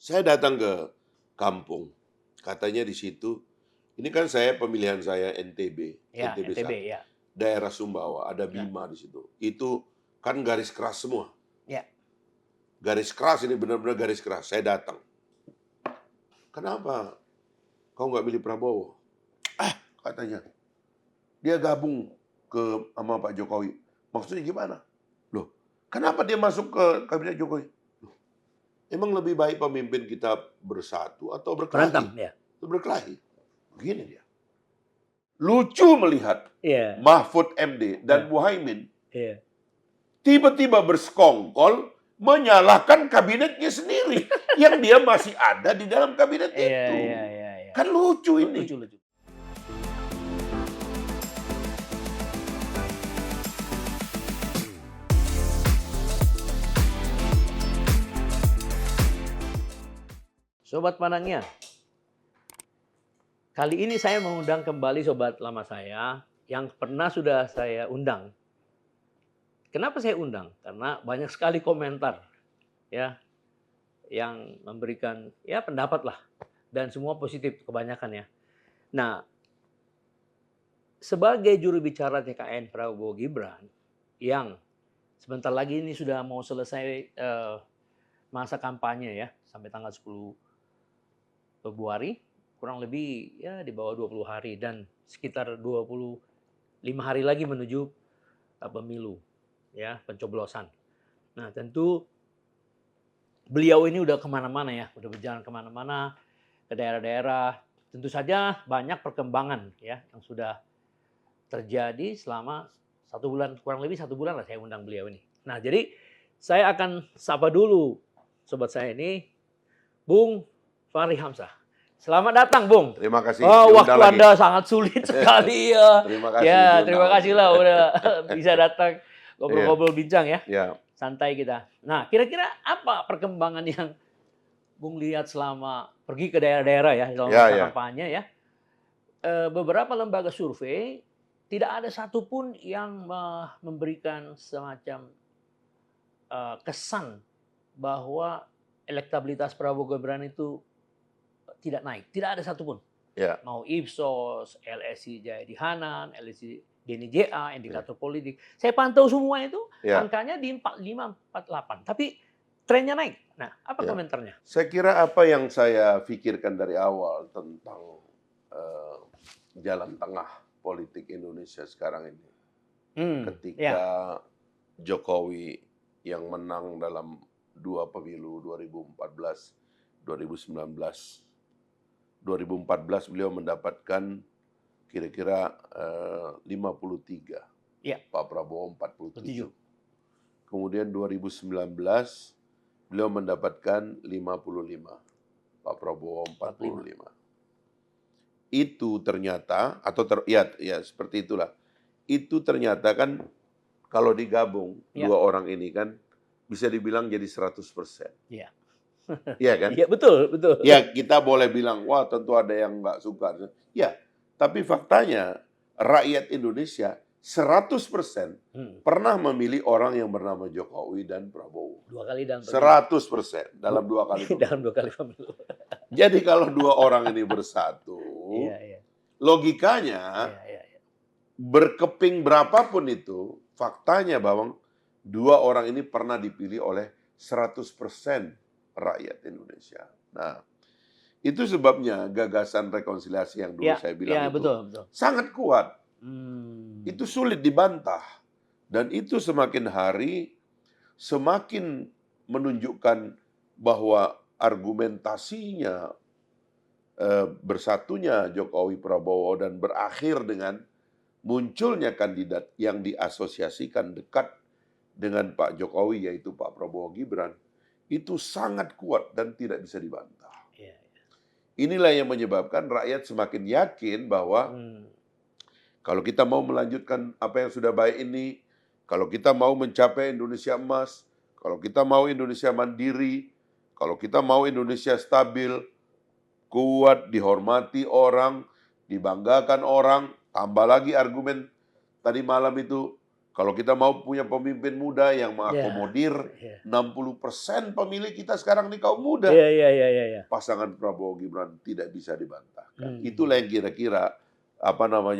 Saya datang ke kampung, katanya di situ, ini kan pemilihan saya NTB, Ya, NTB NTB 1, ya. daerah Sumbawa, ada Ya. Bima di situ. Itu kan garis keras semua. Ya. Garis keras ini benar-benar garis keras. Saya datang. Kenapa kau nggak milih Prabowo? Katanya. Dia gabung sama Pak Jokowi. Maksudnya gimana? Loh, kenapa dia masuk ke kabinet Jokowi? Loh, emang lebih baik pemimpin kita bersatu atau Berantem, berkelahi? ya. Berkelahi. Begini dia. Lucu melihat Iya. Mahfud MD dan Nah, Muhaimin iya. tiba-tiba bersekongkol menyalahkan kabinetnya sendiri yang dia masih ada di dalam kabinet Iya, itu. iya, iya, iya. Kan lucu ini. Lucu, lucu. Sobat Pandangnya, kali ini saya mengundang kembali sobat lama saya yang pernah sudah saya undang. Kenapa saya undang? Karena banyak sekali komentar ya yang memberikan ya pendapat lah dan semua positif kebanyakan ya. Nah, sebagai juru bicara TKN Prabowo Gibran yang sebentar lagi ini sudah mau selesai masa kampanye ya sampai tanggal 10 Februari, kurang lebih ya di bawah 20 hari dan sekitar 25 hari lagi menuju pemilu ya, pencoblosan. Nah, tentu beliau ini udah kemana-mana ya, udah berjalan kemana-mana ke daerah-daerah. Tentu saja banyak perkembangan ya yang sudah terjadi selama 1 bulan, kurang lebih 1 bulan lah saya undang beliau ini. Nah, jadi saya akan sapa dulu sobat saya ini, Bung Fahri Hamzah. Selamat datang, Bung. Terima kasih. Oh, waktu lagi. Anda sangat sulit sekali ya. Terima kasih. Ya, terima kasih lah udah bisa datang ngobrol-ngobrol bincang ya. Ya. Santai kita. Nah, kira-kira apa perkembangan yang Bung lihat selama pergi ke daerah-daerah ya, selama masa kampanye ya? Beberapa lembaga survei tidak ada satupun yang memberikan semacam kesan bahwa elektabilitas Prabowo Gibran itu tidak naik. Tidak ada satupun. Ya. Mau Ipsos, LSI Jayadi Hanan, LSI Denny JA, indikator politik. Saya pantau semua itu angkanya di 45, 48. Tapi trennya naik. Nah, apa komentarnya? Saya kira apa yang saya pikirkan dari awal tentang jalan tengah politik Indonesia sekarang ini. Ketika Jokowi yang menang dalam 2 pemilu 2014, 2019. 2014 beliau mendapatkan kira-kira 53. Ya. Pak Prabowo 47. Kemudian 2019 beliau mendapatkan 55. Pak Prabowo 45. Itu ternyata ya seperti itulah. Itu ternyata kan kalau digabung dua orang ini kan bisa dibilang jadi 100%. Iya. Iya kan? Iya, betul, betul. Ya, kita boleh bilang, wah tentu ada yang nggak suka. Ya, tapi faktanya rakyat Indonesia 100% pernah memilih orang yang bernama Jokowi dan Prabowo. 2 kali dalam 100% dalam 2 kali pemilu. dalam 2 kali pemilu. Jadi kalau 2 orang ini bersatu, logikanya berkeping berapapun itu, faktanya bahwa 2 orang ini pernah dipilih oleh 100% rakyat Indonesia. Nah, itu sebabnya gagasan rekonsiliasi yang dulu saya bilang itu betul. sangat kuat. Itu sulit dibantah. Dan itu semakin hari semakin menunjukkan bahwa argumentasinya bersatunya Jokowi Prabowo dan berakhir dengan munculnya kandidat yang diasosiasikan dekat dengan Pak Jokowi yaitu Pak Prabowo Gibran. Itu sangat kuat dan tidak bisa dibantah. Inilah yang menyebabkan rakyat semakin yakin bahwa kalau kita mau melanjutkan apa yang sudah baik ini, kalau kita mau mencapai Indonesia emas, kalau kita mau Indonesia mandiri, kalau kita mau Indonesia stabil, kuat, dihormati orang, dibanggakan orang, tambah lagi argumen tadi malam itu, Kalau kita mau punya pemimpin muda yang Ya, mengakomodir ya. 60% pemilih kita sekarang di kaum muda, Iya iya iya iya iya. pasangan Prabowo Gibran tidak bisa dibantahkan. Itulah Hmm. yang kira-kira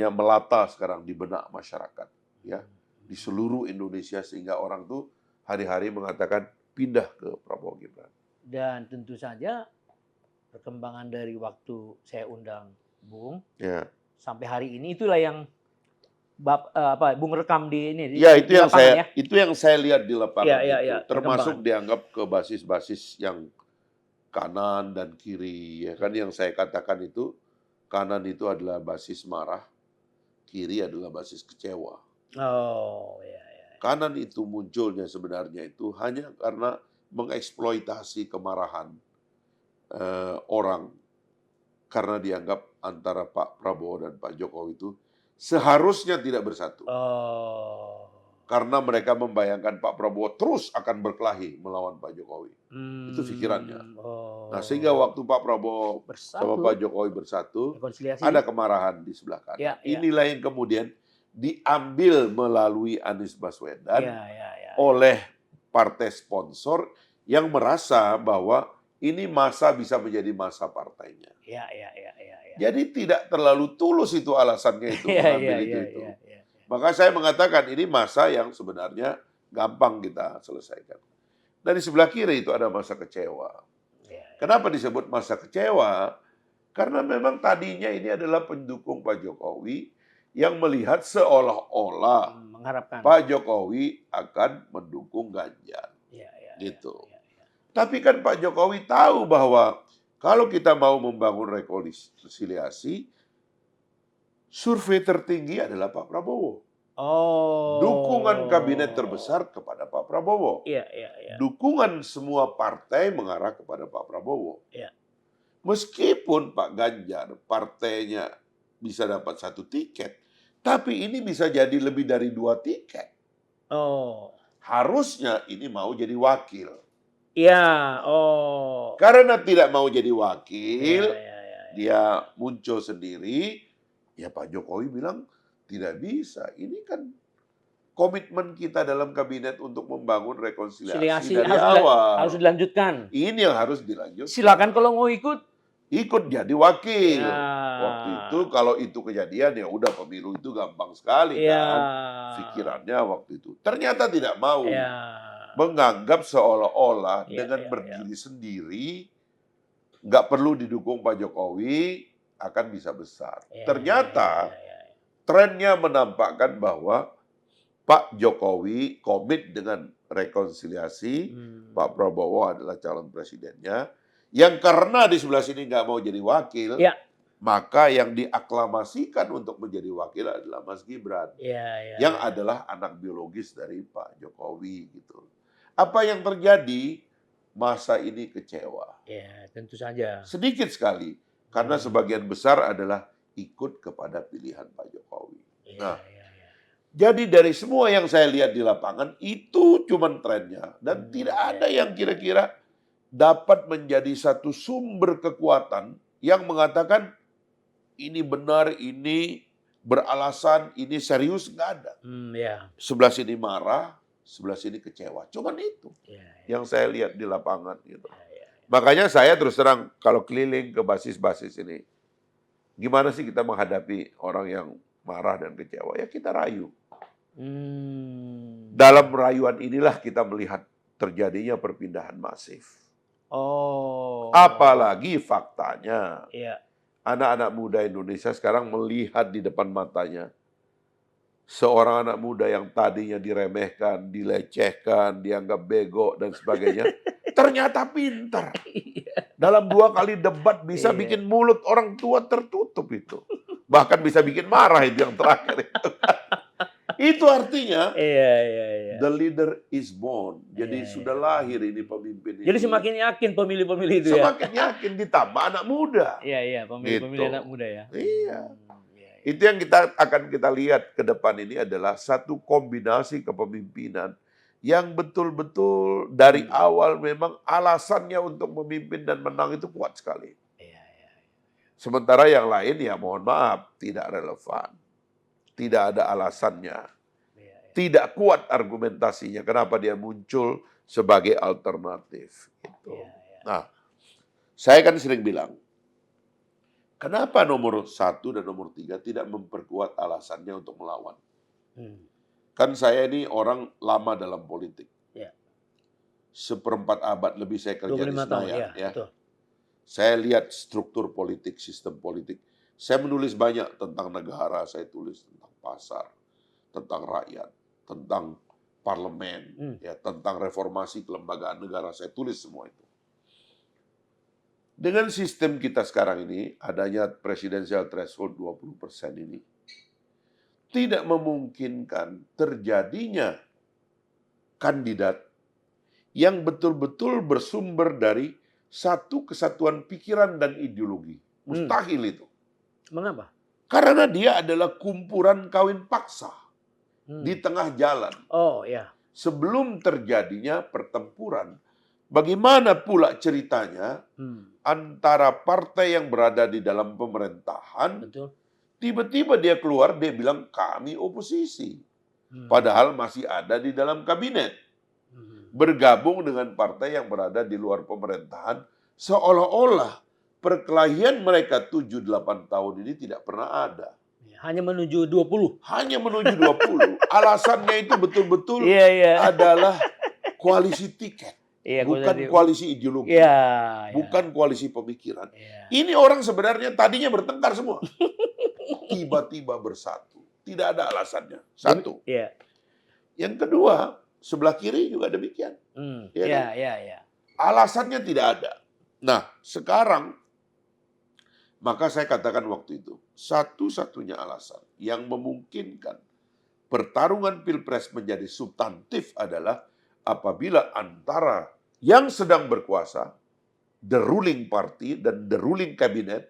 melata sekarang di benak masyarakat, ya, di seluruh Indonesia sehingga orang tuh hari-hari mengatakan pindah ke Prabowo Gibran. Dan tentu saja perkembangan dari waktu saya undang Bung Ya, sampai hari ini itulah yang Bung rekam di ini ya di lapangan ya. itu yang saya lihat di Iya lapangan iya itu, iya, termasuk perkembangan. dianggap ke basis-basis yang kanan dan kiri, ya kan yang saya katakan itu kanan itu adalah basis marah, kiri adalah basis kecewa. Oh, iya iya. Kanan itu munculnya sebenarnya itu hanya karena mengeksploitasi kemarahan orang karena dianggap antara Pak Prabowo dan Pak Jokowi itu seharusnya tidak bersatu. Oh. Karena mereka membayangkan Pak Prabowo terus akan berkelahi melawan Pak Jokowi. Itu pikirannya. Nah, sehingga Oh. waktu Pak Prabowo sama Pak Bersatu, Jokowi bersatu, ada rekonsiliasi. kemarahan di sebelah kanan. Ya ya. Inilah yang kemudian diambil melalui Anies Baswedan Ya ya ya. oleh partai sponsor yang merasa bahwa ini masa bisa menjadi masa partainya. Ya ya ya ya ya. Jadi tidak terlalu tulus itu alasannya itu Ya mengambil ya itu. ya ya ya. Maka saya mengatakan ini masa yang sebenarnya gampang kita selesaikan. Dan di sebelah kiri itu ada masa kecewa. Ya. Kenapa disebut masa kecewa? Karena memang tadinya ini adalah pendukung Pak Jokowi yang melihat seolah-olah Mengharapkan. Pak Jokowi akan mendukung Ganjar. Ya ya. Gitu. Ya, ya. Tapi kan Pak Jokowi tahu bahwa kalau kita mau membangun rekonsiliasi, survei tertinggi adalah Pak Prabowo. Oh. Dukungan kabinet terbesar kepada Pak Prabowo. Iya iya iya. Dukungan semua partai mengarah kepada Pak Prabowo. Iya. Meskipun Pak Ganjar partainya bisa dapat 1 tiket, tapi ini bisa jadi lebih dari 2 tiket. Oh. Harusnya ini mau jadi wakil. Iya, oh. Karena tidak mau jadi wakil, Iya iya iya. dia muncul sendiri, ya Pak Jokowi bilang tidak bisa. Ini kan komitmen kita dalam kabinet untuk membangun rekonsiliasi dari awal. Harus dilanjutkan. Ini yang harus dilanjutkan. Silakan kalau mau ikut. Ikut jadi wakil. Ya. Waktu itu kalau itu kejadian ya udah pemilu itu gampang sekali Ya. kan. Pikirannya waktu itu. Ternyata tidak mau. Ya. Menganggap seolah-olah Ya, dengan ya, berdiri sendiri, nggak perlu didukung Pak Jokowi, akan bisa besar. Ya, Ternyata ya. trennya menampakkan bahwa Pak Jokowi komit dengan rekonsiliasi, Pak Prabowo adalah calon presidennya, yang karena di sebelah sini nggak mau jadi wakil, Ya. maka yang diaklamasikan untuk menjadi wakil adalah Mas Gibran, Ya, yang adalah anak biologis dari Pak Jokowi gitu. Apa yang terjadi? Masa ini kecewa. Ya, tentu saja. Sedikit sekali, karena sebagian besar adalah ikut kepada pilihan Pak Jokowi. Ya, Nah, ya. jadi dari semua yang saya lihat di lapangan, itu cuma trennya. Dan tidak ada yang kira-kira dapat menjadi satu sumber kekuatan yang mengatakan ini benar, ini beralasan, ini serius, nggak ada. Ya. Sebelah sini marah, sebelah sini kecewa. Cuman itu Ya. yang saya lihat di lapangan gitu. Ya. Makanya saya terus terang kalau keliling ke basis-basis ini, gimana sih kita menghadapi orang yang marah dan kecewa? Ya kita rayu. Dalam rayuan inilah kita melihat terjadinya perpindahan masif. Oh. Apalagi faktanya, Ya. anak-anak muda Indonesia sekarang melihat di depan matanya seorang anak muda yang tadinya diremehkan, dilecehkan, dianggap bego dan sebagainya, ternyata pintar. Dalam 2 kali debat bisa Iya. bikin mulut orang tua tertutup itu. Bahkan bisa bikin marah itu yang terakhir itu. Itu artinya Iya. the leader is born. Jadi Iya, sudah iya. lahir ini pemimpin ini. Jadi semakin yakin pemilih-pemilih itu ya. Semakin yakin ditambah anak muda. Iya, pemilih-pemilih Gitu. anak muda ya. Iya. Iya. Itu yang akan kita lihat ke depan ini adalah satu kombinasi kepemimpinan yang betul-betul dari awal memang alasannya untuk memimpin dan menang itu kuat sekali. Iya. Sementara yang lain ya mohon maaf tidak relevan. Tidak ada alasannya. Iya. tidak kuat argumentasinya. Kenapa dia muncul sebagai alternatif? Gitu. Iya, iya. Nah, saya kan sering bilang, kenapa nomor 1 dan nomor 3 tidak memperkuat alasannya untuk melawan? Hmm. Kan saya ini orang lama dalam politik. Ya. Seperempat abad lebih saya kerja di 25 tahun, Senayan. ya, betul. Saya lihat struktur politik, sistem politik. Saya menulis banyak tentang negara, saya tulis tentang pasar, tentang rakyat, tentang parlemen, ya, tentang reformasi kelembagaan negara. Saya tulis semua itu. Dengan sistem kita sekarang ini, adanya presidensial threshold 20% ini, tidak memungkinkan terjadinya kandidat yang betul-betul bersumber dari satu kesatuan pikiran dan ideologi. Mustahil itu. Mengapa? Karena dia adalah kumpulan kawin paksa di tengah jalan. Oh, ya. Sebelum terjadinya pertempuran, bagaimana pula ceritanya antara partai yang berada di dalam pemerintahan, Betul. tiba-tiba dia keluar, dia bilang kami oposisi. Padahal masih ada di dalam kabinet. Bergabung dengan partai yang berada di luar pemerintahan, seolah-olah perkelahian mereka 7-8 tahun ini tidak pernah ada. Hanya menuju 20. Hanya menuju 20. Alasannya itu betul-betul Iya, iya. adalah koalisi tiket. Iya, Bukan koalisi ideologi. Iya, Bukan koalisi pemikiran. iya. Ini orang sebenarnya tadinya bertengkar semua. Tiba-tiba bersatu. Tidak ada alasannya. Satu. Iya. Yang kedua, sebelah kiri juga demikian. Ya Iya, kan? iya, iya. Alasannya tidak ada. Nah, sekarang, maka saya katakan waktu itu, satu-satunya alasan yang memungkinkan pertarungan Pilpres menjadi substantif adalah apabila antara yang sedang berkuasa, the ruling party dan the ruling cabinet,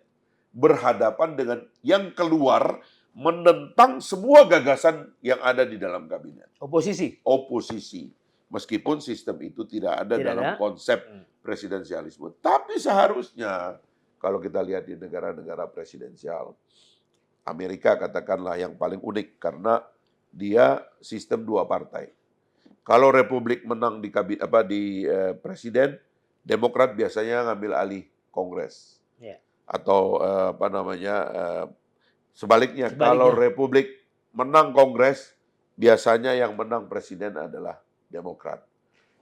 berhadapan dengan yang keluar menentang semua gagasan yang ada di dalam kabinet. Oposisi. Oposisi. Meskipun sistem itu tidak ada Tidak dalam ada. konsep presidensialisme. Tapi seharusnya, kalau kita lihat di negara-negara presidensial, Amerika katakanlah yang paling unik karena dia sistem 2 partai. Kalau Republik menang di presiden, Demokrat biasanya ngambil alih Kongres. Iya. Atau sebaliknya, kalau Republik menang Kongres, biasanya yang menang presiden adalah Demokrat.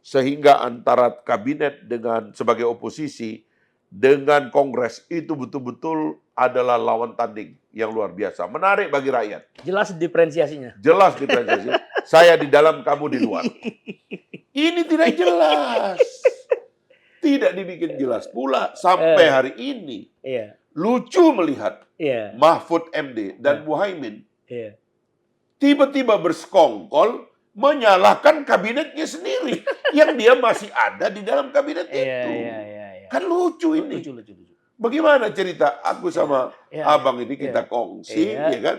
Sehingga antara kabinet dengan sebagai oposisi dengan Kongres itu betul-betul adalah lawan tanding yang luar biasa. Menarik bagi rakyat. Jelas diferensiasinya. Jelas diferensiasinya. Saya di dalam, kamu di luar. Ini tidak jelas. Tidak dibikin jelas pula sampai hari ini. Iya. Lucu melihat Iya. Mahfud MD dan Muhaimin Iya. tiba-tiba bersekongkol menyalahkan kabinetnya sendiri yang dia masih ada di dalam kabinet itu. Iya. Kan lucu ini. Lucu. Bagaimana cerita aku sama abang ini kita Iya. kongsi, Iya. ya kan?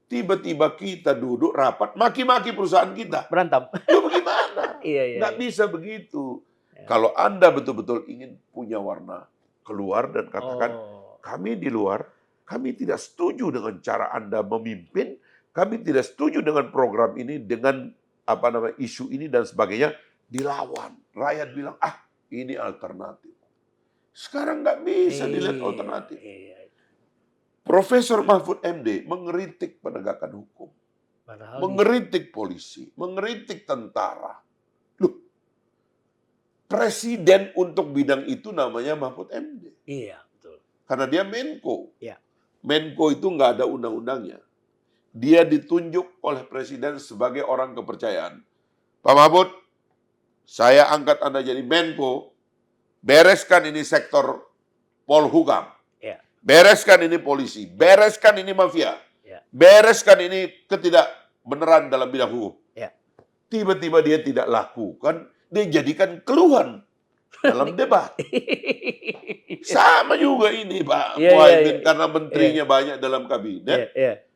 Tiba-tiba kita duduk rapat maki-maki perusahaan kita. Berantem. Lu bagaimana? Iya. Nggak bisa begitu. Kalau Anda betul-betul ingin punya warna, keluar dan katakan, kami di luar, kami tidak setuju dengan cara Anda memimpin, kami tidak setuju dengan program ini, dengan isu ini dan sebagainya, dilawan. Rakyat bilang, ini alternatif. Sekarang nggak bisa dilihat alternatif. Profesor Mahfud MD mengeritik penegakan hukum, mengeritik polisi, mengeritik tentara. Loh, presiden untuk bidang itu namanya Mahfud MD. Iya, betul. Karena dia Menko. Iya. Menko itu nggak ada undang-undangnya. Dia ditunjuk oleh presiden sebagai orang kepercayaan. Pak Mahfud, saya angkat Anda jadi Menko, bereskan ini sektor Polhukam. Iya. Bereskan ini polisi, bereskan ini mafia, bereskan ini ketidakbenaran dalam bidang hukum. Ya. Tiba-tiba dia tidak lakukan, dia jadikan keluhan dalam debat. Sama juga ini Pak Muhaimin, karena menterinya banyak dalam kabinet,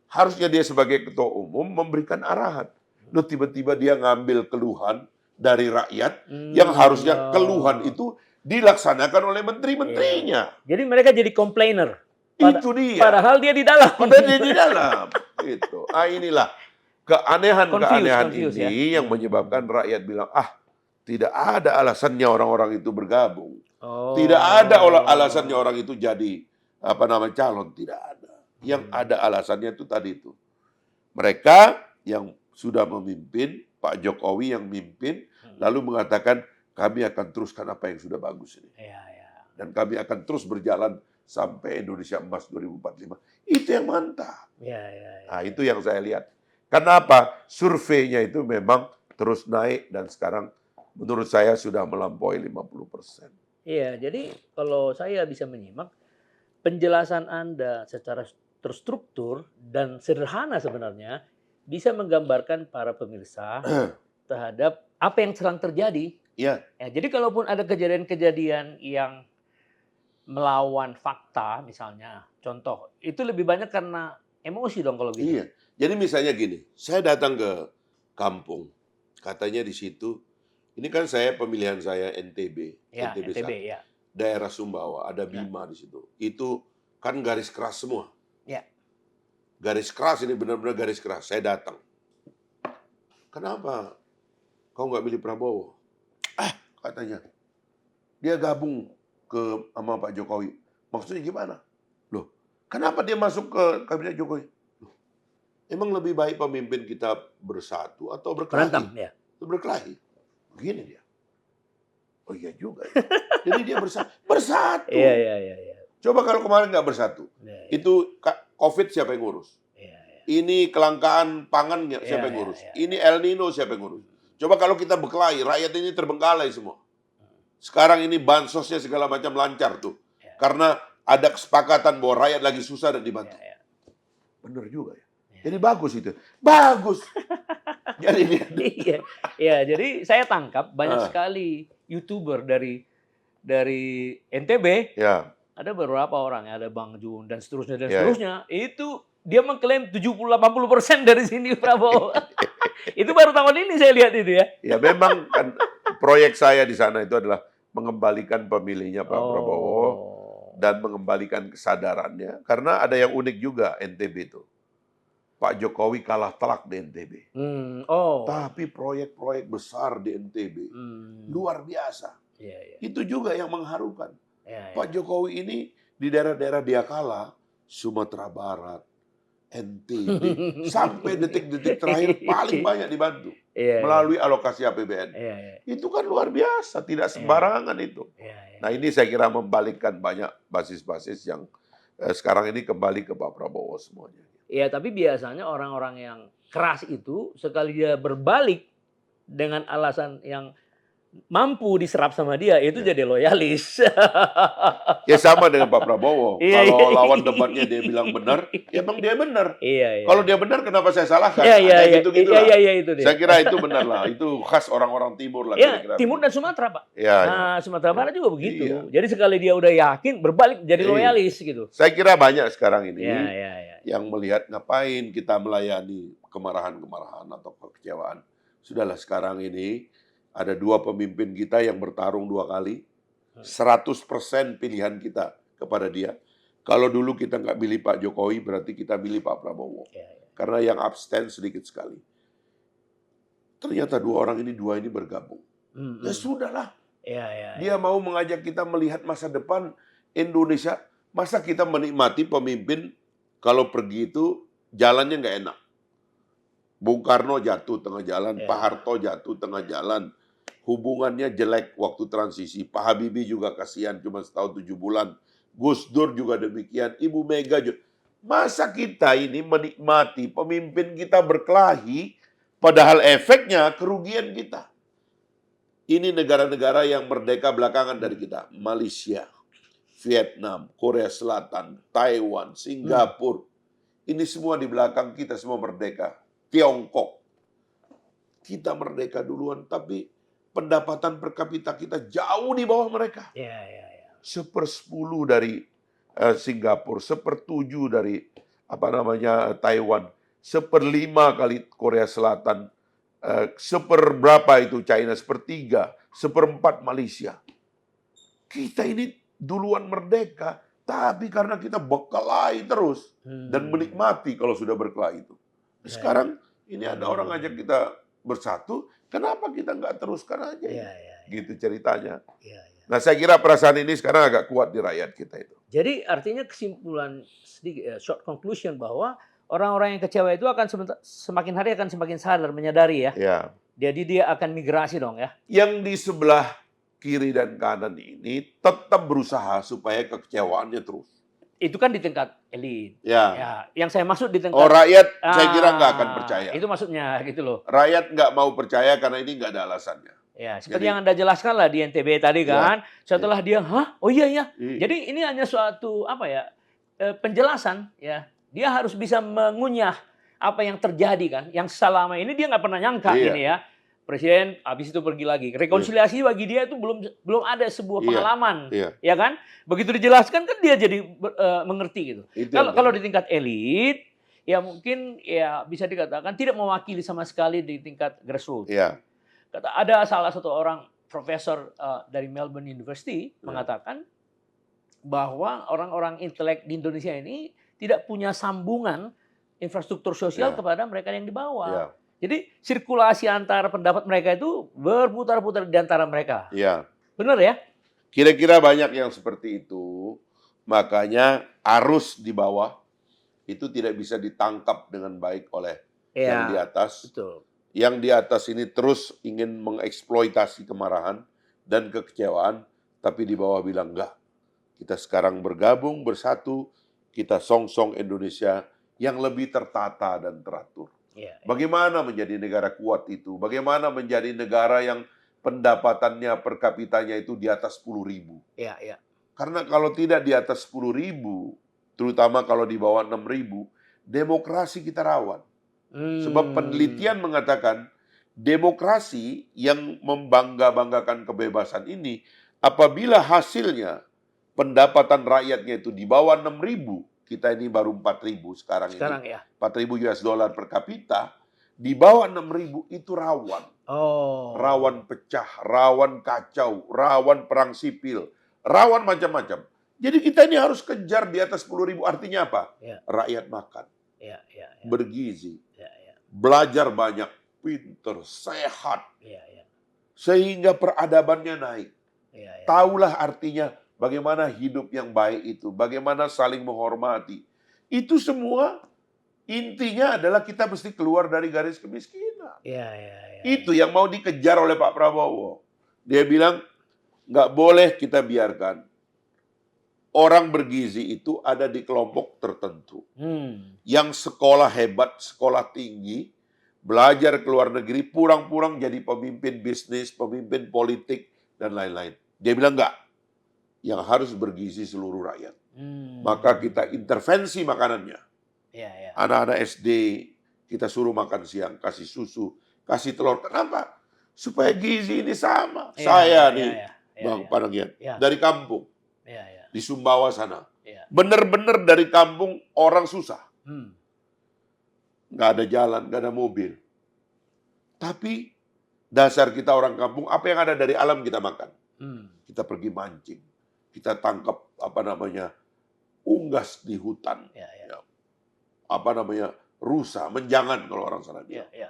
harusnya dia sebagai ketua umum memberikan arahan. Loh, tiba-tiba dia ngambil keluhan dari rakyat, yang harusnya keluhan itu dilaksanakan oleh menteri-menterinya. Jadi mereka jadi komplainer. Itu dia. Padahal dia di dalam. Padahal dia di dalam. Itu. Inilah. keanehan-keanehan Confused ya. ini yang menyebabkan rakyat bilang, tidak ada alasannya orang-orang itu bergabung. Tidak ada alasannya Oh. orang itu jadi calon. Tidak ada. Yang ada alasannya itu tadi itu. Mereka yang sudah memimpin, Pak Jokowi yang mimpin, lalu mengatakan kami akan teruskan apa yang sudah bagus ini. Iya, iya. Dan kami akan terus berjalan sampai Indonesia Emas 2045. Itu yang mantap. Iya, iya, iya. Nah, itu yang saya lihat. Kenapa? Surveinya itu memang terus naik dan sekarang menurut saya sudah melampaui 50%. Iya, jadi kalau saya bisa menyimak penjelasan Anda secara terstruktur dan sederhana sebenarnya bisa menggambarkan para pemirsa terhadap apa yang sedang terjadi. Iya, Ya, jadi kalaupun ada kejadian-kejadian yang melawan fakta misalnya, contoh, itu lebih banyak karena emosi dong kalau gitu. iya. Jadi misalnya gini, saya datang ke kampung, katanya di situ, ini kan pemilihan saya NTB, Ya, NTB NTB 1, ya. daerah Sumbawa, ada Ya. Bima di situ. Itu kan garis keras semua. Ya. Garis keras ini benar-benar garis keras. Saya datang. Kenapa kau nggak pilih Prabowo? Katanya. Dia gabung sama Pak Jokowi. Maksudnya gimana? Loh, kenapa dia masuk ke kabinet Jokowi? Loh, emang lebih baik pemimpin kita bersatu atau berkelahi? Berantem ya. Berkelahi. Begini dia. Oh iya juga ya. Jadi dia bersatu. Iya, iya, iya, iya. Coba kalau kemarin nggak bersatu. Iya, iya. Itu COVID siapa yang ngurus? Iya, iya. Ini kelangkaan pangan siapa yang Iya, ngurus? iya, iya. Ini El Nino siapa yang ngurus? Coba kalau kita berkelahi, rakyat ini terbengkalai semua. Sekarang ini bansosnya segala macam lancar tuh. Ya. Karena ada kesepakatan bahwa rakyat lagi susah dan dibantu. Iya, iya. Benar juga ya. Ya. Jadi bagus itu. Bagus. Jadi dia. Iya, iya. Jadi saya tangkap banyak Ah. sekali YouTuber dari NTB. Ya. Ada beberapa orang ya, ada Bang Jun dan seterusnya dan Ya, ya. seterusnya. Itu dia mengklaim 70-80% dari sini Prabowo. Itu baru tahun ini saya lihat itu ya. Ya memang kan proyek saya di sana itu adalah mengembalikan pemilihnya Pak Prabowo dan mengembalikan kesadarannya. Karena ada yang unik juga NTB itu. Pak Jokowi kalah telak di NTB. Tapi proyek-proyek besar di NTB luar biasa. Iya, iya. Itu juga yang mengharukan. Iya, iya. Pak Jokowi ini di daerah-daerah dia kalah, Sumatera Barat, NTB, sampai detik-detik terakhir paling banyak dibantu Iya, melalui alokasi APBN. iya, iya. Itu kan luar biasa, tidak sembarangan itu. Iya, iya. Nah ini saya kira membalikkan banyak basis-basis yang sekarang ini kembali ke Pak Prabowo semuanya. Iya, tapi biasanya orang-orang yang keras itu sekali dia berbalik dengan alasan yang mampu diserap sama dia, itu Ya. jadi loyalis. Ya sama dengan Pak Prabowo. Iya, Kalau iya. lawan debatnya dia bilang benar, ya emang dia benar. Iya, iya. Kalau dia benar, kenapa saya salahkan? Iya, iya, Ada iya. gitu-gitu Iya, lah. iya, itu dia. Saya kira itu benar lah. Itu khas orang-orang Timur lah. Ya, kira-kira. Timur dan Sumatera, Pak. Ya, ya. Nah, Sumatera Barat juga begitu. Iya. Jadi sekali dia udah yakin, berbalik jadi Iya. loyalis gitu. Saya kira banyak sekarang ini Iya, iya, iya. yang melihat ngapain kita melayani kemarahan-kemarahan atau kekecewaan. Sudahlah sekarang ini ada dua pemimpin kita yang bertarung 2 kali. 100% pilihan kita kepada dia. Kalau dulu kita nggak pilih Pak Jokowi, berarti kita pilih Pak Prabowo. Iya, iya. Karena yang abstain sedikit sekali. Ternyata dua ini bergabung. Ya sudahlah. Iya, iya. Dia mau mengajak kita melihat masa depan Indonesia. Masa kita menikmati pemimpin kalau pergi itu jalannya nggak enak. Bung Karno jatuh tengah jalan, Ya. Pak Harto jatuh tengah jalan. Hubungannya jelek waktu transisi. Pak Habibie juga kasihan cuma setahun 7 bulan. Gus Dur juga demikian. Ibu Mega juga. Masa kita ini menikmati pemimpin kita berkelahi, padahal efeknya kerugian kita. Ini negara-negara yang merdeka belakangan dari kita. Malaysia, Vietnam, Korea Selatan, Taiwan, Singapura. Ini semua di belakang kita semua merdeka. Tiongkok. Kita merdeka duluan, tapi pendapatan per kapita kita jauh di bawah mereka. Iya, iya, iya. 1/10 dari Singapura, 1/7 dari Taiwan, 1/5 kali Korea Selatan, seperberapa itu China, 1/3, 1/4 Malaysia. Kita ini duluan merdeka, tapi karena kita berkelahi terus dan menikmati kalau sudah berkelahi itu. Sekarang Ini ada orang ngajak kita bersatu, kenapa kita nggak teruskan aja? Iya, iya, Gitu ceritanya. iya, iya. Nah, saya kira perasaan ini sekarang agak kuat di rakyat kita itu. Jadi artinya kesimpulan sedikit, short conclusion bahwa orang-orang yang kecewa itu akan semakin hari akan semakin sadar, menyadari ya. Ya. Jadi dia akan migrasi dong ya. Yang di sebelah kiri dan kanan ini tetap berusaha supaya kekecewaannya terus. Itu kan di tingkat elit. Ya. Ya, yang saya maksud di tingkat Oh, rakyat saya kira nggak akan percaya. Itu maksudnya gitu loh. Rakyat nggak mau percaya karena ini nggak ada alasannya. Ya, seperti Jadi- yang Anda jelaskan lah di NTB tadi kan. Setelah dia, hah? Oh iya ya. Iya. Jadi ini hanya suatu apa ya? Penjelasan ya. Dia harus bisa mengunyah apa yang terjadi kan. Yang selama ini dia nggak pernah nyangka Iya. ini ya. Presiden habis itu pergi lagi. Rekonsiliasi bagi dia itu belum ada sebuah Iya. pengalaman, Iya. ya kan? Begitu dijelaskan kan dia jadi mengerti gitu. Itu Kalau yang di tingkat elit ya mungkin ya bisa dikatakan tidak mewakili sama sekali di tingkat grassroots. Iya. Ada salah satu orang profesor dari Melbourne University Ya. mengatakan bahwa orang-orang intelek di Indonesia ini tidak punya sambungan infrastruktur sosial Ya. kepada mereka yang di bawah. Iya. Jadi sirkulasi antara pendapat mereka itu berputar-putar di antara mereka. Iya. Benar ya? Kira-kira banyak yang seperti itu. Makanya arus di bawah itu tidak bisa ditangkap dengan baik oleh yang di Iya, atas. betul. Yang di atas ini terus ingin mengeksploitasi kemarahan dan kekecewaan, tapi di bawah bilang enggak. Kita sekarang bergabung, bersatu, kita song-song Indonesia yang lebih tertata dan teratur. Iya, Bagaimana menjadi negara kuat itu? Bagaimana menjadi negara yang pendapatannya per kapitanya itu di atas 10.000? iya, iya. Karena kalau tidak di atas 10.000, terutama kalau di bawah 6.000, demokrasi kita rawan. Sebab penelitian mengatakan demokrasi yang membangga-banggakan kebebasan ini, apabila hasilnya pendapatan rakyatnya itu di bawah 6.000, kita ini baru 4.000 sekarang ini, ya. 4.000 US dollar per kapita, di bawah 6.000 itu rawan. Oh. Rawan pecah, rawan kacau, rawan perang sipil, rawan macam-macam. Jadi kita ini harus kejar di atas 10.000. Artinya apa? Ya. Rakyat makan, Iya, iya, iya. bergizi, Iya, iya. belajar banyak, pinter, sehat, Iya, iya. sehingga peradabannya naik. Iya, iya. Taulah artinya bagaimana hidup yang baik itu, bagaimana saling menghormati. Itu semua intinya adalah kita mesti keluar dari garis kemiskinan. Iya, iya, iya. Itu yang mau dikejar oleh Pak Prabowo. Dia bilang, nggak boleh kita biarkan orang bergizi itu ada di kelompok tertentu. Yang sekolah hebat, sekolah tinggi, belajar ke luar negeri, purang-purang jadi pemimpin bisnis, pemimpin politik, dan lain-lain. Dia bilang enggak. Yang harus bergizi seluruh rakyat. Maka kita intervensi makanannya. Iya, iya. Anak-anak SD, kita suruh makan siang, kasih susu, kasih telur. Kenapa? Supaya gizi ini sama. Iya, Saya iya, nih, iya, iya, Bang iya. Panagian, Iya. dari kampung, Iya, iya. di Sumbawa sana. Iya. Bener-bener dari kampung orang susah. Hmm. Nggak ada jalan, nggak ada mobil. Tapi dasar kita orang kampung, apa yang ada dari alam kita makan. Kita pergi mancing. Kita tangkap, unggas di hutan. Iya, iya. Rusa, menjangan kalau orang sana Iya, bilang. iya.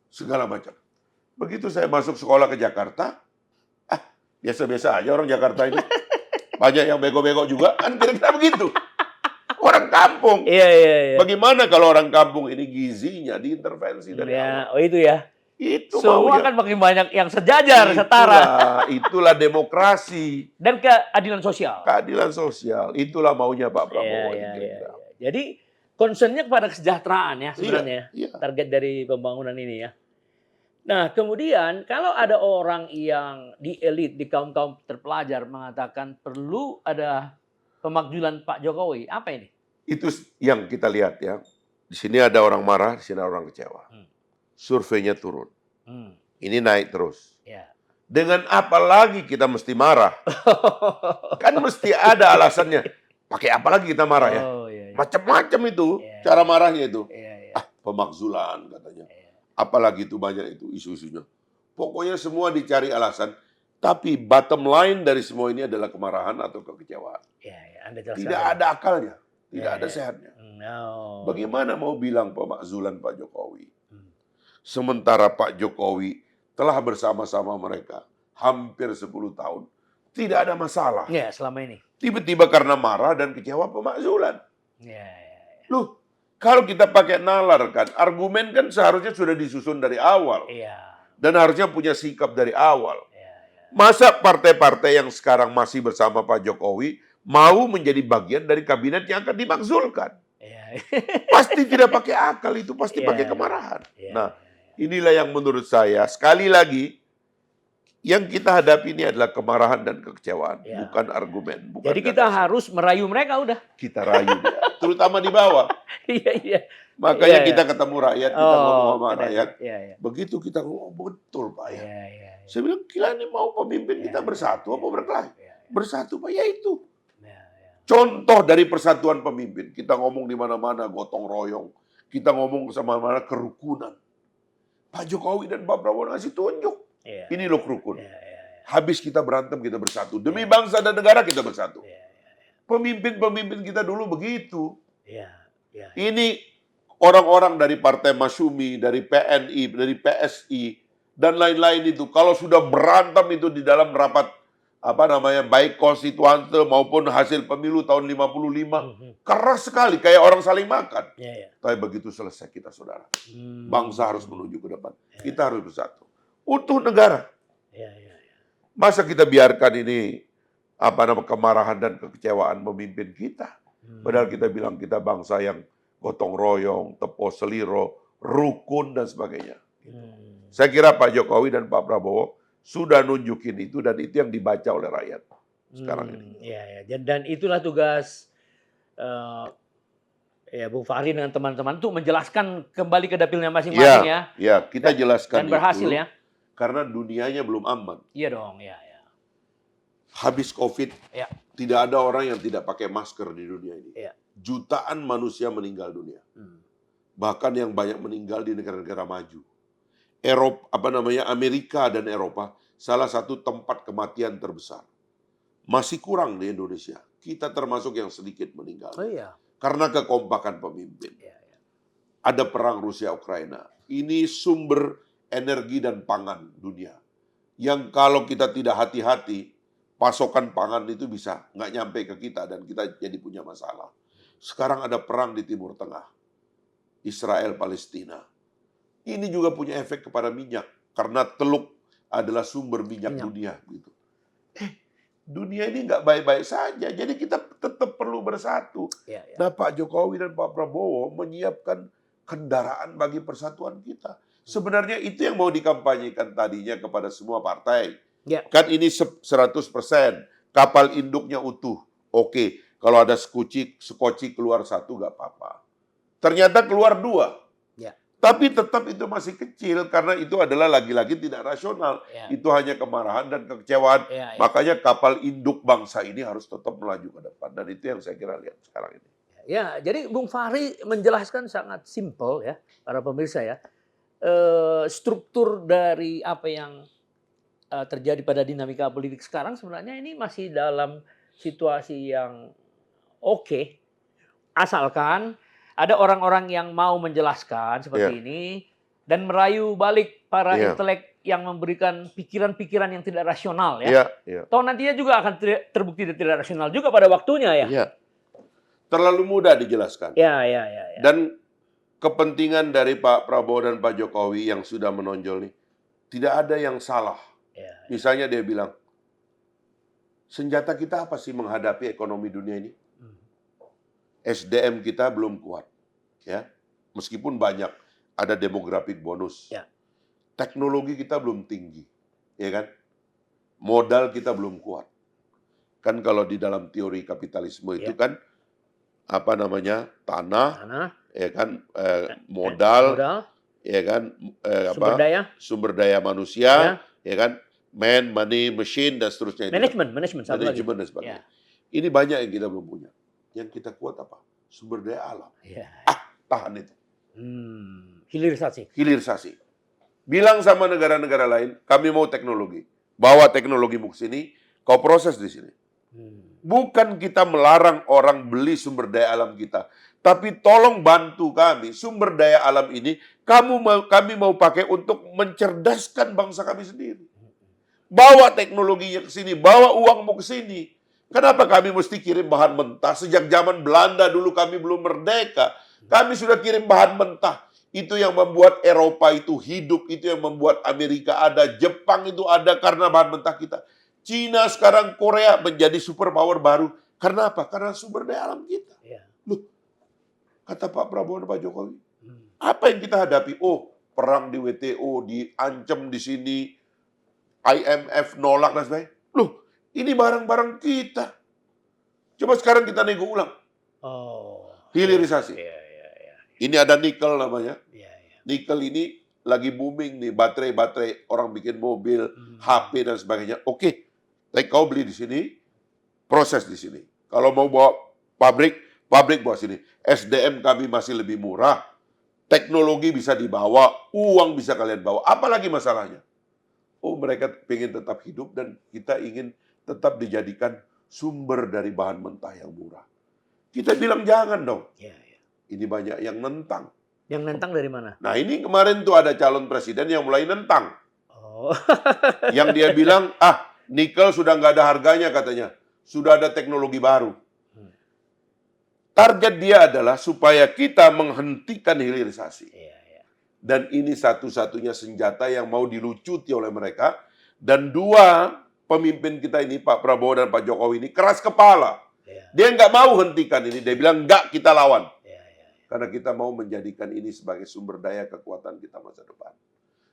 Segala macam. Begitu saya masuk sekolah ke Jakarta, biasa-biasa aja orang Jakarta ini. Banyak yang bego-bego juga, kan kira-kira begitu. Orang kampung. Iya, iya, iya. Bagaimana kalau orang kampung ini gizinya diintervensi dari Ya, awal? oh itu ya. Itu Semua maunya. kan makin banyak yang sejajar, setara. Itulah demokrasi, Dan keadilan sosial. keadilan sosial. Itulah maunya Pak Prabowo. Iya, iya, ini iya, kira-kira. iya. Jadi concernnya kepada kesejahteraan ya sebenarnya. Iya. Target dari pembangunan ini ya. Nah kemudian kalau ada orang yang di elit, di kaum-kaum terpelajar mengatakan perlu ada pemakzulan Pak Jokowi, apa ini? Itu yang kita lihat ya. Di sini ada orang marah, di sini ada orang kecewa. Surveinya turun. Ini naik terus. Ya. Dengan apa lagi kita mesti marah? Kan mesti ada alasannya. Pakai apa lagi kita marah ya? Oh, iya, iya. Macam-macam itu Iya. cara marahnya itu. Iya, iya. Pemakzulan katanya. Iya. Apalagi itu banyak itu isu-isunya. Pokoknya semua dicari alasan. Tapi bottom line dari semua ini adalah kemarahan atau kekecewaan. Iya, iya. Anda jelaskan Tidak tadi. ada akalnya. Tidak Iya, ada iya. sehatnya. No. Bagaimana mau bilang pemakzulan Pak Jokowi? Sementara Pak Jokowi telah bersama-sama mereka hampir 10 tahun. Tidak ada masalah. Ya, selama ini. Tiba-tiba karena marah dan kecewa pemakzulan. Ya. Loh, kalau kita pakai nalar kan, argumen kan seharusnya sudah disusun dari awal. Iya. Dan harusnya punya sikap dari awal. Ya. Masa partai-partai yang sekarang masih bersama Pak Jokowi mau menjadi bagian dari kabinet yang akan dimakzulkan? Ya. Pasti tidak pakai akal itu, pasti pakai kemarahan. Nah, inilah yang menurut saya, sekali lagi, yang kita hadapi ini adalah kemarahan dan kekecewaan, bukan argumen. Bukan Jadi kita harus merayu mereka udah. kita rayu dia, terutama di bawah. Iya. Makanya Iya. kita ketemu rakyat, kita ngomong sama rakyat. Iya. Begitu kita ngomong, betul Pak ya. Iya. Saya bilang, gila nih mau pemimpin kita bersatu apa berkelahi? Bersatu Pak, ya itu. Contoh dari persatuan pemimpin. Kita ngomong di mana-mana gotong royong. Kita ngomong sama mana kerukunan. Pak Jokowi dan Pak Prabowo ngasih tunjuk. Ini loh rukun. Habis kita berantem, kita bersatu. Demi bangsa dan negara kita bersatu. Pemimpin-pemimpin kita dulu begitu. Ini orang-orang dari Partai Masyumi, dari PNI, dari PSI, dan lain-lain itu. Kalau sudah berantem itu di dalam rapat baik konstituante maupun hasil pemilu tahun 55, keras sekali kayak orang saling makan. Tapi begitu selesai kita saudara, bangsa harus menuju ke depan. Kita harus bersatu utuh negara. Masa kita biarkan ini kemarahan dan kekecewaan memimpin kita? Padahal kita bilang kita bangsa yang gotong royong, tepo seliro, rukun dan sebagainya. Saya kira Pak Jokowi dan Pak Prabowo sudah nunjukin itu dan itu yang dibaca oleh rakyat sekarang ini. Dan itulah tugas Bung Fahri dengan teman-teman tuh menjelaskan kembali ke dapilnya masing-masing ya. Ya, kita jelaskan dan berhasil itu, ya. Karena dunianya belum aman. Iya dong, ya. Habis COVID, tidak ada orang yang tidak pakai masker di dunia ini. Jutaan manusia meninggal dunia. Bahkan yang banyak meninggal di negara-negara maju. Amerika dan Eropa salah satu tempat kematian terbesar. Masih kurang di Indonesia. Kita termasuk yang sedikit meninggal. Karena kekompakan pemimpin. Ada perang Rusia-Ukraina. Ini sumber energi dan pangan dunia. Yang kalau kita tidak hati-hati, pasokan pangan itu bisa nggak nyampe ke kita dan kita jadi punya masalah. Sekarang ada perang di Timur Tengah. Israel-Palestina. Ini juga punya efek kepada minyak. Karena Teluk adalah sumber minyak dunia. Gitu. Dunia ini nggak baik-baik saja. Jadi kita tetap perlu bersatu. Nah Pak Jokowi dan Pak Prabowo menyiapkan kendaraan bagi persatuan kita. Sebenarnya itu yang mau dikampanyekan tadinya kepada semua partai. Kan ini 100%. Kapal induknya utuh. Oke, kalau ada skoci keluar satu nggak apa-apa. Ternyata keluar 2. Tapi tetap itu masih kecil karena itu adalah lagi-lagi tidak rasional. Itu hanya kemarahan dan kekecewaan. Makanya kapal induk bangsa ini harus tetap melaju ke depan. Dan itu yang saya kira lihat sekarang ini. Jadi Bung Fahri menjelaskan sangat simpel ya, para pemirsa ya. Struktur dari apa yang terjadi pada dinamika politik sekarang sebenarnya ini masih dalam situasi yang oke. Asalkan ada orang-orang yang mau menjelaskan seperti ini dan merayu balik para intelek yang memberikan pikiran-pikiran yang tidak rasional ya. Toh nantinya juga akan terbukti tidak rasional juga pada waktunya ya. Terlalu mudah dijelaskan. Ya. Dan kepentingan dari Pak Prabowo dan Pak Jokowi yang sudah menonjol nih, tidak ada yang salah. Misalnya dia bilang, senjata kita apa sih menghadapi ekonomi dunia ini? SDM kita belum kuat, ya. Meskipun banyak ada demographic bonus, teknologi kita belum tinggi, ya kan? Modal kita belum kuat. Kan kalau di dalam teori kapitalisme itu kan tanah, ya kan, modal, ya kan, sumber daya manusia, ya kan, man, money, machine dan seterusnya. Manajemen dan sebagainya. Ini banyak yang kita belum punya. Yang kita kuat apa? Sumber daya alam. Tahan itu. Hilirisasi. Bilang sama negara-negara lain, kami mau teknologi. Bawa teknologimu ke sini, kau proses di sini. Bukan kita melarang orang beli sumber daya alam kita, tapi tolong bantu kami sumber daya alam ini kami mau pakai untuk mencerdaskan bangsa kami sendiri. Bawa teknologinya ke sini, bawa uangmu ke sini. Kenapa kami mesti kirim bahan mentah? Sejak zaman Belanda dulu kami belum merdeka, kami sudah kirim bahan mentah. Itu yang membuat Eropa itu hidup, itu yang membuat Amerika ada, Jepang itu ada karena bahan mentah kita. Cina sekarang, Korea menjadi superpower baru. Karena apa? Karena sumber daya alam kita. Ya. Loh, kata Pak Prabowo dan Pak Jokowi, Hmm. apa yang kita hadapi? Oh, perang di WTO, diancam di sini, IMF nolak dan sebagainya. Loh, ini barang-barang kita. Coba sekarang kita nego ulang. Oh. Hilirisasi. Ya. Ini ada nikel namanya. Ya. Nikel ini lagi booming nih, baterai-baterai orang bikin mobil, HP dan sebagainya. Oke, tapi kau beli di sini, proses di sini. Kalau mau bawa pabrik bawa sini. SDM kami masih lebih murah, teknologi bisa dibawa, uang bisa kalian bawa. Apalagi masalahnya? Oh, mereka ingin tetap hidup dan kita ingin tetap dijadikan sumber dari bahan mentah yang murah. Kita bilang jangan dong. Ya. Ini banyak yang nentang. Yang nentang dari mana? Nah, ini kemarin tuh ada calon presiden yang mulai nentang. Oh. Yang dia bilang, nikel sudah nggak ada harganya katanya. Sudah ada teknologi baru. Target dia adalah supaya kita menghentikan hilirisasi. Ya. Dan ini satu-satunya senjata yang mau dilucuti oleh mereka. Dan dua pemimpin kita ini, Pak Prabowo dan Pak Jokowi ini keras kepala. Ya. Dia nggak mau hentikan ini. Dia bilang, nggak, kita lawan. Ya. Karena kita mau menjadikan ini sebagai sumber daya kekuatan kita masa depan.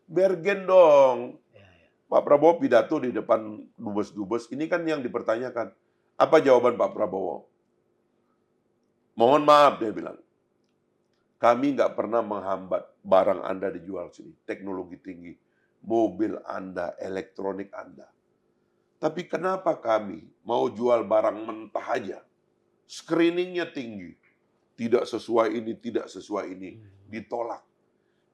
Bergen dong. Ya. Pak Prabowo pidato di depan dubes-dubes. Ini kan yang dipertanyakan. Apa jawaban Pak Prabowo? Mohon maaf, dia bilang. Kami nggak pernah menghambat barang Anda dijual sini. Teknologi tinggi. Mobil Anda, elektronik Anda. Tapi kenapa kami mau jual barang mentah aja? Screeningnya tinggi. Tidak sesuai ini, tidak sesuai ini. Ditolak.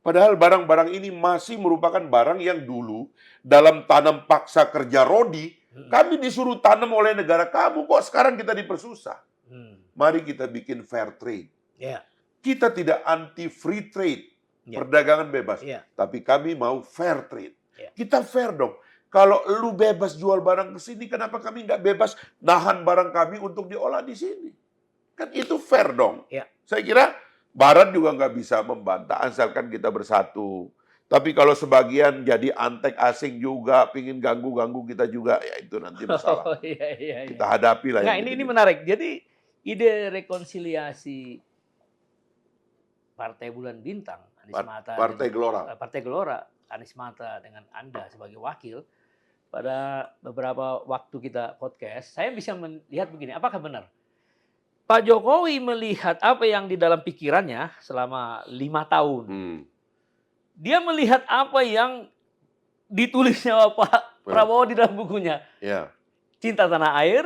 Padahal barang-barang ini masih merupakan barang yang dulu dalam tanam paksa kerja rodi, kami disuruh tanam oleh negara kamu. Kok sekarang kita dipersusah? Mari kita bikin fair trade. Ya. Kita tidak anti free trade, Ya. perdagangan bebas. Ya. Tapi kami mau fair trade. Ya. Kita fair dong. Kalau lu bebas jual barang ke sini, kenapa kami nggak bebas nahan barang kami untuk diolah di sini? Kan itu fair dong. Ya. Saya kira Barat juga nggak bisa membantah, asalkan kita bersatu. Tapi kalau sebagian jadi antek asing juga, pingin ganggu-ganggu kita juga, ya itu nanti masalah. Oh, iya. Kita hadapi lah. Nah, yang ini gitu-gitu. menarik. Jadi ide rekonsiliasi Partai Bulan Bintang, Anies Mata, Partai Gelora. Partai Gelora, Anies Mata dengan Anda sebagai wakil, pada beberapa waktu kita podcast, saya bisa melihat begini, apakah benar? Pak Jokowi melihat apa yang di dalam pikirannya selama 5 tahun. Dia melihat apa yang ditulisnya Pak Prabowo di dalam bukunya. Ya. Cinta tanah air,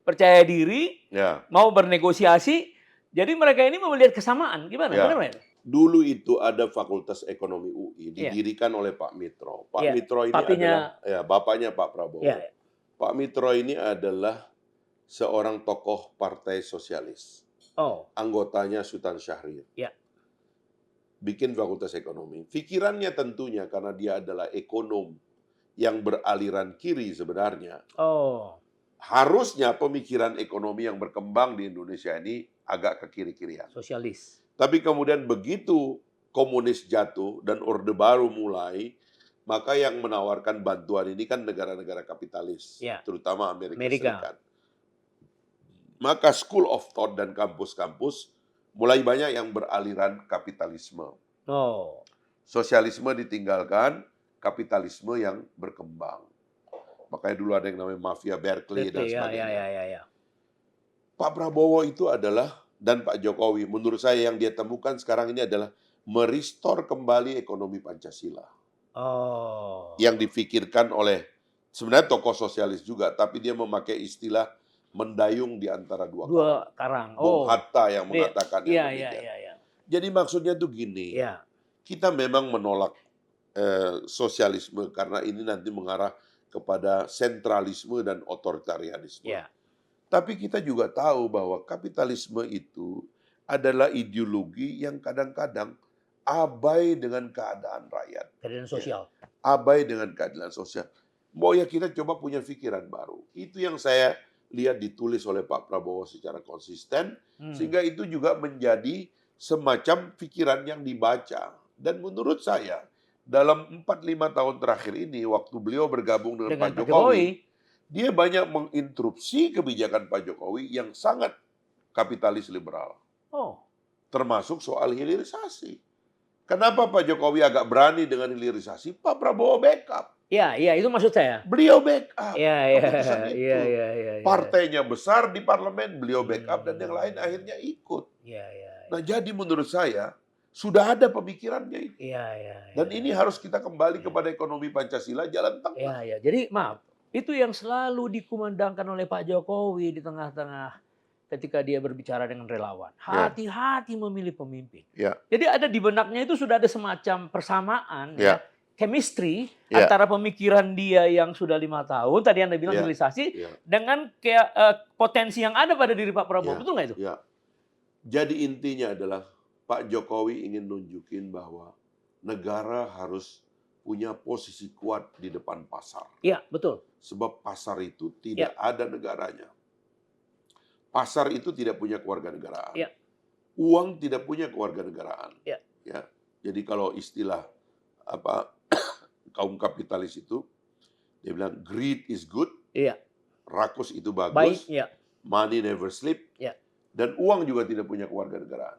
percaya diri, Ya. mau bernegosiasi. Jadi mereka ini melihat kesamaan. Gimana? Ya. Benar? Dulu itu ada Fakultas Ekonomi UI, didirikan oleh Pak Mitro. Pak Mitro ini adalah bapaknya Pak Prabowo. Ya. Pak Mitro ini adalah seorang tokoh partai sosialis. Anggotanya Sultan Syahrir. Ya. Bikin Fakultas Ekonomi. Pikirannya tentunya karena dia adalah ekonom yang beraliran kiri sebenarnya. Harusnya pemikiran ekonomi yang berkembang di Indonesia ini agak ke kiri-kirian. Sosialis. Tapi kemudian begitu komunis jatuh dan Orde Baru mulai, maka yang menawarkan bantuan ini kan negara-negara kapitalis, terutama Amerika Serikat. Maka School of Thought dan kampus-kampus mulai banyak yang beraliran kapitalisme. Sosialisme ditinggalkan, kapitalisme yang berkembang. Makanya dulu ada yang namanya mafia Berkeley dan sebagainya. Pak Prabowo itu adalah, dan Pak Jokowi, menurut saya yang dia temukan sekarang ini adalah merestore kembali ekonomi Pancasila. Yang difikirkan oleh, sebenarnya tokoh sosialis juga, tapi dia memakai istilah mendayung di antara dua karang. Bung Hatta yang mengatakan yang demikian. Iya. Jadi maksudnya tuh gini, kita memang menolak sosialisme karena ini nanti mengarah kepada sentralisme dan otoritarianisme. Tapi kita juga tahu bahwa kapitalisme itu adalah ideologi yang kadang-kadang abai dengan keadaan rakyat. Keadilan Ya, sosial. abai dengan keadilan sosial. Mau ya kita coba punya pikiran baru. Itu yang saya lihat ditulis oleh Pak Prabowo secara konsisten, sehingga itu juga menjadi semacam pikiran yang dibaca. Dan menurut saya, dalam 4-5 tahun terakhir ini, waktu beliau bergabung dengan Dengan Pak Pak Jokowi. Jokowi, dia banyak menginterupsi kebijakan Pak Jokowi yang sangat kapitalis liberal, Oh, termasuk soal hilirisasi. Kenapa Pak Jokowi agak berani dengan hilirisasi? Pak Prabowo backup. iya, iya, itu maksud saya. Beliau backup Iya, iya, keputusan iya, itu. iya, iya, iya. Partainya besar di parlemen, beliau backup dan yang lain akhirnya ikut. Iya, iya, Nah, jadi menurut saya sudah ada pemikirannya ini. iya, iya. Dan ini harus kita kembali kepada ekonomi Pancasila jalan Iya, tengah. iya. Jadi maaf, itu yang selalu dikumandangkan oleh Pak Jokowi di tengah-tengah ketika dia berbicara dengan relawan. Ya. Hati-hati memilih pemimpin. Ya. Jadi ada di benaknya itu sudah ada semacam persamaan, Ya. chemistry Ya. antara pemikiran dia yang sudah 5 tahun, tadi Anda bilang Ya. hilirisasi, Ya. dengan potensi yang ada pada diri Pak Prabowo. Ya. Betul nggak itu? Ya. Jadi intinya adalah Pak Jokowi ingin nunjukin bahwa negara harus punya posisi kuat di depan pasar. Iya, betul. Sebab pasar itu tidak ada negaranya. Pasar itu tidak punya kewarganegaraan. Ya. Uang tidak punya kewarganegaraan. Ya. Ya. Jadi kalau istilah kaum kapitalis itu, dia bilang greed is good, Iya. rakus itu Baik, bagus, ya. money never sleep, Ya. dan uang juga tidak punya kewarganegaraan.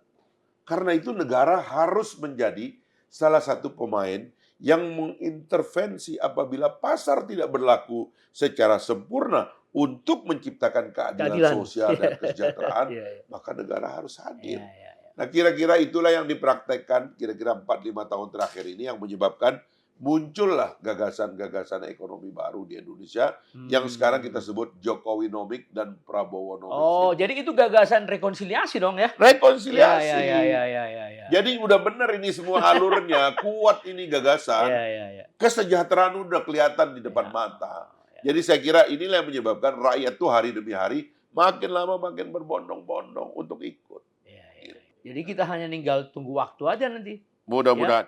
Karena itu negara harus menjadi salah satu pemain yang mengintervensi apabila pasar tidak berlaku secara sempurna untuk menciptakan keadilan sosial dan kesejahteraan, Iya, iya. maka negara harus hadir. Iya, iya, iya. Nah, kira-kira itulah yang dipraktekkan kira-kira 4-5 tahun terakhir ini yang menyebabkan muncullah gagasan-gagasan ekonomi baru di Indonesia yang sekarang kita sebut Jokowinomic dan Prabowonomic. Oh, jadi itu gagasan rekonsiliasi dong ya? Rekonsiliasi. Ya. Jadi udah bener ini semua alurnya, kuat ini gagasan. Ya. Kesejahteraan udah kelihatan di depan mata. Jadi saya kira inilah yang menyebabkan rakyat tuh hari demi hari makin lama makin berbondong-bondong untuk ikut. Jadi kita hanya tinggal tunggu waktu aja nanti. Mudah-mudahan.